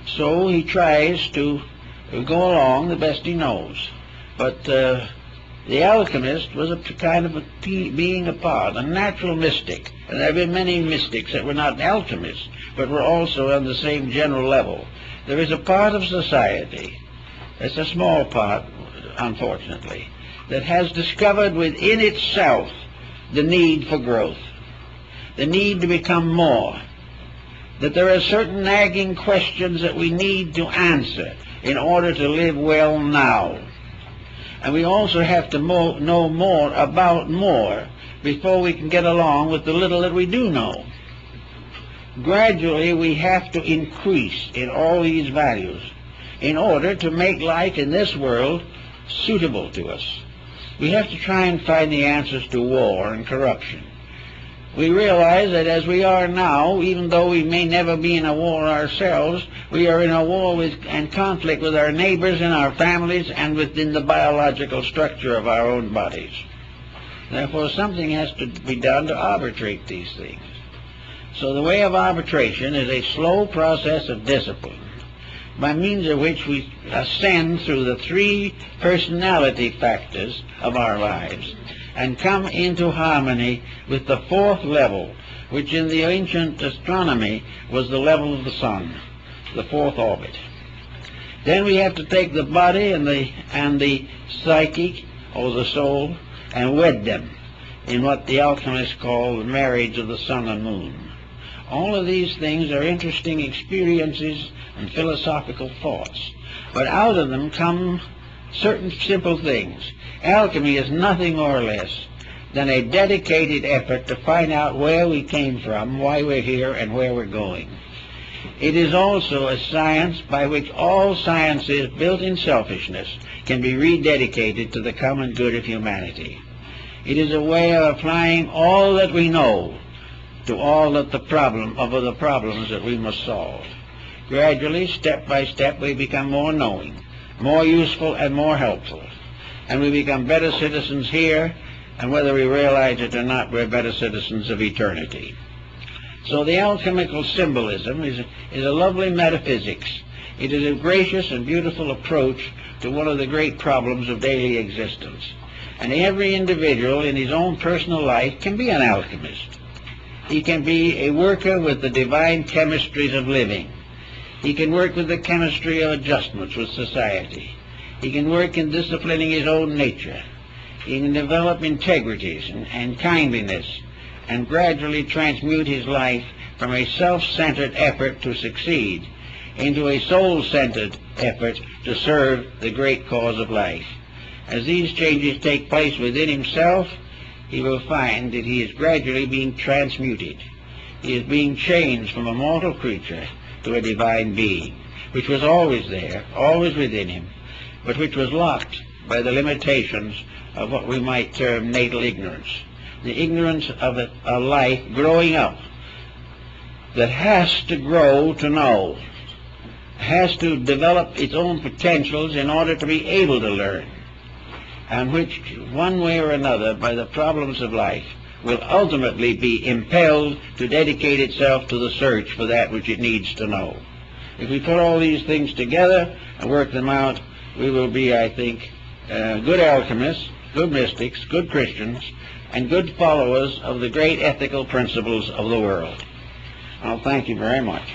So he tries to go along the best he knows. But the alchemist was a kind of a being apart, a natural mystic. And there have been many mystics that were not alchemists, but were also on the same general level. There is a part of society, it's a small part, unfortunately, that has discovered within itself the need for growth, the need to become more, that there are certain nagging questions that we need to answer in order to live well now. And we also have to know more about more before we can get along with the little that we do know. Gradually, we have to increase in all these values in order to make life in this world suitable to us. We have to try and find the answers to war and corruption. We realize that as we are now, even though we may never be in a war ourselves, we are in a war and conflict with our neighbors and our families and within the biological structure of our own bodies. Therefore, something has to be done to arbitrate these things. So the way of arbitration is a slow process of discipline, by means of which we ascend through the three personality factors of our lives and come into harmony with the fourth level, which in the ancient astronomy was the level of the sun, the fourth orbit. Then we have to take the body and the psychic, or the soul, and wed them in what the alchemists call the marriage of the sun and moon. All of these things are interesting experiences and philosophical thoughts, but out of them come certain simple things. Alchemy is nothing more or less than a dedicated effort to find out where we came from, why we're here, and where we're going. It is also a science by which all sciences built in selfishness can be rededicated to the common good of humanity. It is a way of applying all that we know to all of the problems that we must solve. Gradually, step by step, we become more knowing, more useful, and more helpful. And we become better citizens here, and whether we realize it or not, we're better citizens of eternity. So the alchemical symbolism is a lovely metaphysics. It is a gracious and beautiful approach to one of the great problems of daily existence. And every individual in his own personal life can be an alchemist. He can be a worker with the divine chemistries of living. He can work with the chemistry of adjustments with society. He can work in disciplining his own nature. He can develop integrities and kindliness and gradually transmute his life from a self-centered effort to succeed into a soul-centered effort to serve the great cause of life. As these changes take place within himself, he will find that he is gradually being transmuted. He is being changed from a mortal creature to a divine being, which was always there, always within him, but which was locked by the limitations of what we might term natal ignorance, the ignorance of a life growing up that has to grow to know, has to develop its own potentials in order to be able to learn, and which, one way or another, by the problems of life, will ultimately be impelled to dedicate itself to the search for that which it needs to know. If we put all these things together and work them out, we will be, I think, good alchemists, good mystics, good Christians, and good followers of the great ethical principles of the world. I'll thank you very much.